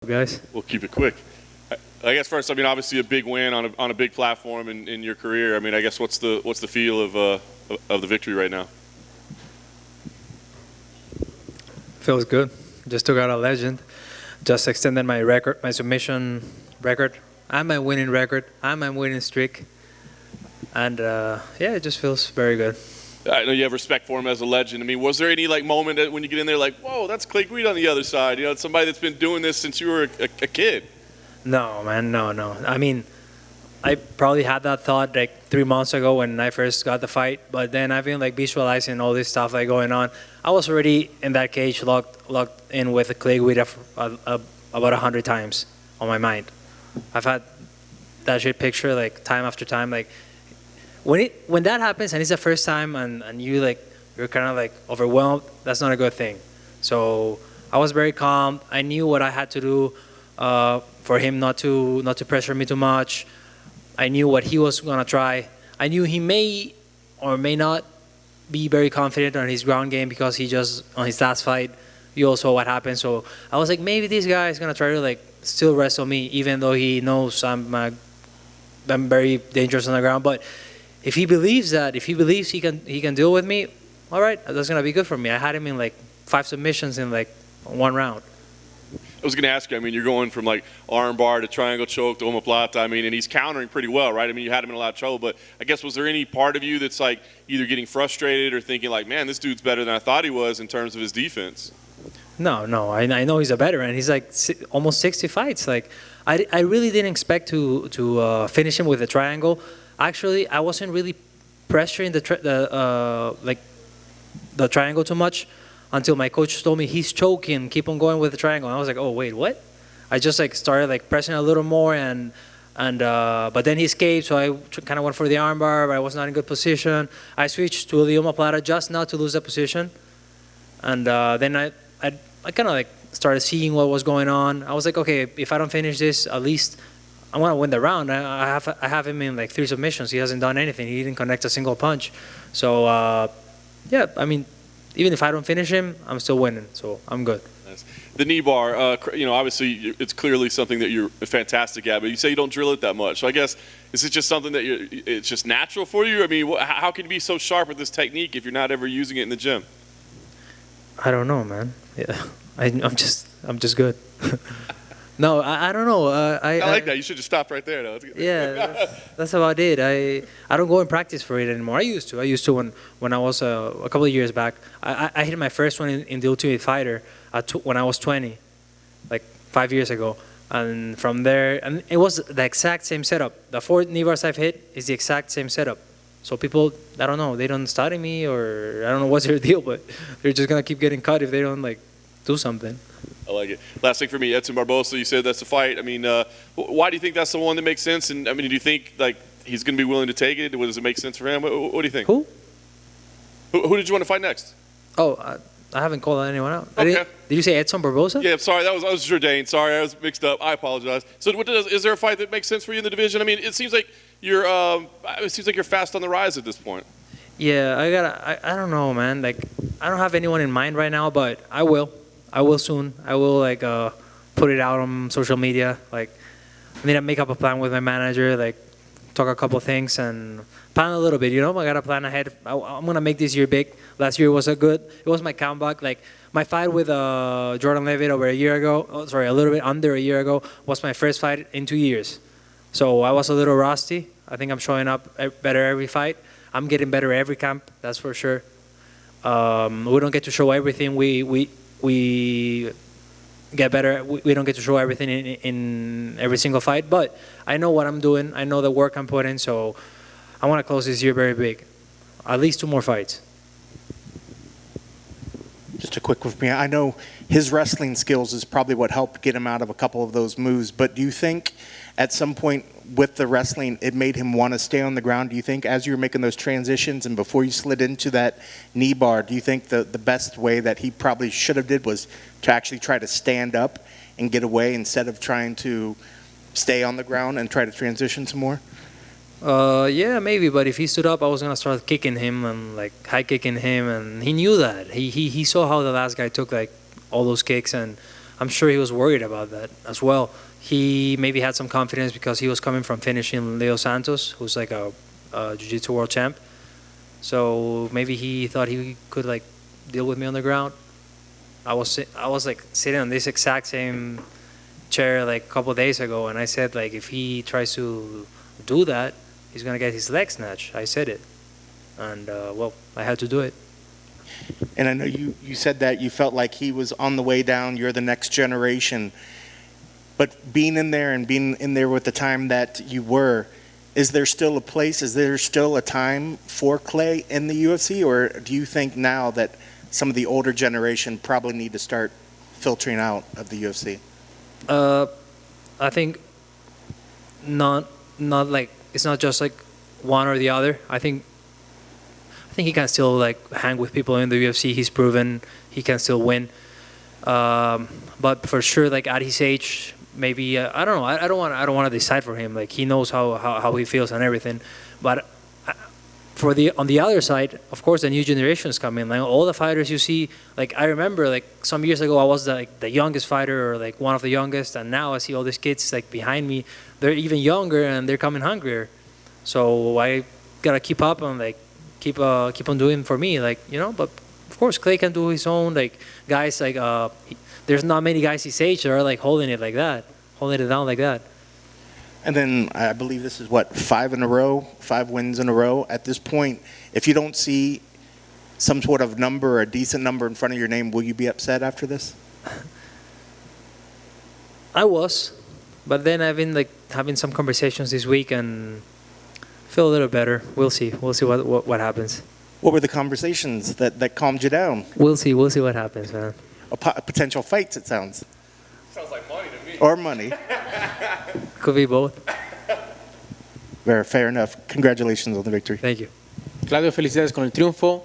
Guys. We'll keep it quick. I guess first, I mean, obviously a big win on a big platform in your career. I mean, I guess what's the feel of the victory right now? Feels good. Just took out a legend. Just extended my record, my submission record, and my winning record, and my winning streak. And yeah, it just feels very good. I know you have respect for him as a legend. I mean, was there any moment when you get in there like, whoa, that's Clay Guida on the other side? You know, it's somebody that's been doing this since you were a kid. No, man, no. I mean, I probably had that thought like 3 months ago when I first got the fight, but then I've been visualizing all this stuff going on. I was already in that cage locked in with Clay Guida about 100 times on my mind. I've had that shit picture time after time. When that happens and it's the first time and you're kind of overwhelmed, that's not a good thing. So I was very calm. I knew what I had to do for him not to pressure me too much. I knew what he was gonna try. I knew he may or may not be very confident on his ground game because he just on his last fight you all saw what happened. So I was like, maybe this guy is gonna try to still wrestle me even though he knows I'm very dangerous on the ground. But if he believes he can deal with me, all right, that's gonna be good for me. I had him in 5 submissions in 1 round. I was going to ask you, I mean, you're going from arm bar to triangle choke to omoplata. I mean, and he's countering pretty well, right? I mean, you had him in a lot of trouble, but I guess was there any part of you that's either getting frustrated or thinking man, this dude's better than I thought he was in terms of his defense? No. I know he's a veteran. He's almost 60 fights. I really didn't expect to finish him with a triangle. Actually, I wasn't really pressuring the triangle too much until my coach told me he's choking, keep on going with the triangle. And I was like, oh wait, what? I just started pressing a little more and but then he escaped, so I kind of went for the armbar, but I was not in good position. I switched to the omoplata just not to lose the position, and then I kind of started seeing what was going on. I was like, okay, if I don't finish this, at least I want to win the round. I have him in 3 submissions. He hasn't done anything. He didn't connect a single punch. So yeah, I mean, even if I don't finish him, I'm still winning. So I'm good. Nice. The knee bar, obviously it's clearly something that you're fantastic at, but you say you don't drill it that much. So I guess, is it just something that it's just natural for you? I mean, how can you be so sharp with this technique if you're not ever using it in the gym? I don't know, man. Yeah, I'm just good. No, I don't know. I like that. You should just stop right there, though. Yeah, that's about it. I don't go and practice for it anymore. I used to when I was a couple of years back. I hit my first one in the Ultimate Fighter when I was 20, 5 years ago. And from there, and it was the exact same setup. The 4 knee bars I've hit is the exact same setup. So people, I don't know, they don't study me or I don't know what's their deal, but they're just gonna keep getting cut if they don't do something. I like it. Last thing for me, Edson Barbosa, you said that's the fight. I mean, why do you think that's the one that makes sense? And I mean, do you think he's going to be willing to take it? Does it make sense for him? What do you think? Who did you want to fight next? Oh, I haven't called anyone out. Okay. Did you say Edson Barbosa? Yeah, sorry, that was Jourdain. Sorry, I was mixed up. I apologize. So, is there a fight that makes sense for you in the division? I mean, it seems like you're fast on the rise at this point. Yeah, I don't know, man. I don't have anyone in mind right now, but I will soon. I will put it out on social media. I need to make up a plan with my manager, talk a couple things and plan a little bit. I got to plan ahead. I'm gonna make this year big. Last year was it was my comeback. My fight with Jordan Levitt over a year ago. Oh, sorry, a little bit under a year ago was my first fight in 2 years. So I was a little rusty. I think I'm showing up better every fight. I'm getting better every camp. That's for sure. We don't get to show everything. We get better. We don't get to show everything in every single fight, but I know what I'm doing. I know the work I'm putting, so I want to close this year very big. At least 2 more fights. Just a quick one for me. I know his wrestling skills is probably what helped get him out of a couple of those moves, but do you think at some point with the wrestling it made him want to stay on the ground? Do you think as you were making those transitions and before you slid into that knee bar, do you think the best way that he probably should have did was to actually try to stand up and get away instead of trying to stay on the ground and try to transition some more? Yeah, maybe. But if he stood up, I was gonna start kicking him and high kicking him, and he knew that. He saw how the last guy took all those kicks, and I'm sure he was worried about that as well. He maybe had some confidence because he was coming from finishing Leo Santos, who's like a jiu-jitsu world champ. So maybe he thought he could like deal with me on the ground. I was like sitting on this exact same chair like a couple of days ago, and I said like if he tries to do that, he's gonna get his leg snatched. I said it, and well, I had to do it. And I know you said that you felt like he was on the way down, you're the next generation. But being in there and being in there with the time that you were, is there still a place, is there still a time for Clay in the UFC? Or do you think now that some of the older generation probably need to start filtering out of the UFC? I think not like, it's not just like one or the other. I think he can still like hang with people in the UFC. He's proven he can still win. But for sure, like at his age, maybe I don't know. I don't want to decide for him. Like he knows how he feels and everything. But on the other side, of course, the new generation is coming. Like all the fighters you see, like I remember like some years ago I was the youngest fighter or like one of the youngest, and now I see all these kids like behind me. They're even younger and they're coming hungrier. So I gotta keep up and like keep on doing for me, like, you know. But of course Clay can do his own. Like guys like there's not many guys his age that are like holding it down like that. And then I believe this is what, 5 wins in a row. At this point, if you don't see some sort of number or a decent number in front of your name, will you be upset after this? I was, but then I've been like having some conversations this week and feel a little better. We'll see what happens. What were the conversations that calmed you down? We'll see what happens, man. Potential fights, it sounds. Sounds like money to me. Or money. Could be both. Very fair enough. Congratulations on the victory. Thank you. Claudio, felicidades con el triunfo.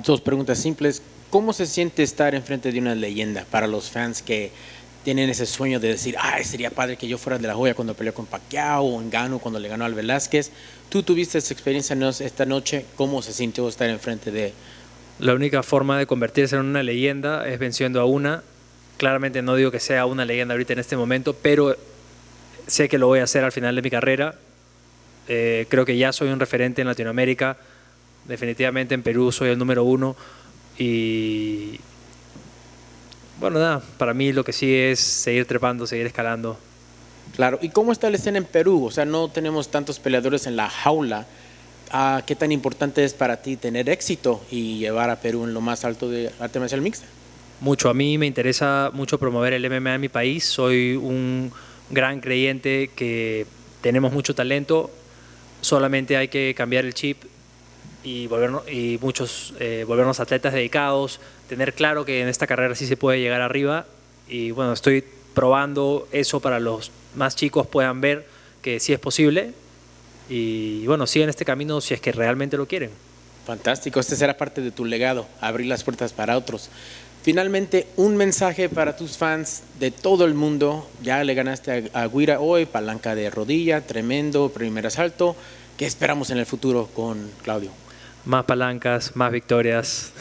Dos preguntas simples. ¿Cómo se siente estar enfrente de una leyenda para los fans que tienen ese sueño de decir, sería padre que yo fuera de la joya cuando peleó con Pacquiao o en Gano cuando le ganó al Velázquez? Tú tuviste esa experiencia esta noche. ¿Cómo se sintió estar enfrente de...? La única forma de convertirse en una leyenda es venciendo a una. Claramente no digo que sea una leyenda ahorita en este momento, pero sé que lo voy a hacer al final de mi carrera. Creo que ya soy un referente en Latinoamérica. Definitivamente en Perú soy el número 1. Y bueno, nada, para mí lo que sí es seguir trepando, seguir escalando. Claro. ¿Y cómo está la escena en Perú? O sea, no tenemos tantos peleadores en la jaula. ¿Qué tan importante es para ti tener éxito y llevar a Perú en lo más alto de arte marcial mixta? Mucho. A mí me interesa mucho promover el MMA en mi país. Soy un gran creyente que tenemos mucho talento. Solamente hay que cambiar el chip y volvernos atletas dedicados. Tener claro que en esta carrera sí se puede llegar arriba. Y bueno, estoy probando eso para los más chicos puedan ver que sí es posible. Y bueno, sigan este camino si es que realmente lo quieren. Fantástico, este será parte de tu legado, abrir las puertas para otros. Finalmente, un mensaje para tus fans de todo el mundo. Ya le ganaste a Guira hoy, palanca de rodilla, tremendo primer asalto. ¿Qué esperamos en el futuro con Claudio? Más palancas, más victorias.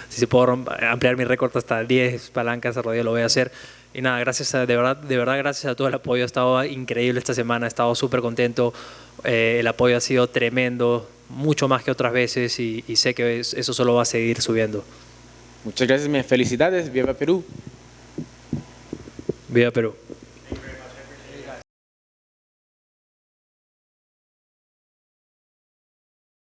Si se puedo ampliar mi récord hasta 10 palancas de rodilla, lo voy a hacer. Y nada, de verdad gracias a todo el apoyo. Ha estado increíble esta semana, he estado súper contento. El apoyo ha sido tremendo, mucho más que otras veces y sé que eso solo va a seguir subiendo. Muchas gracias, felicidades, viva Perú. Viva Perú.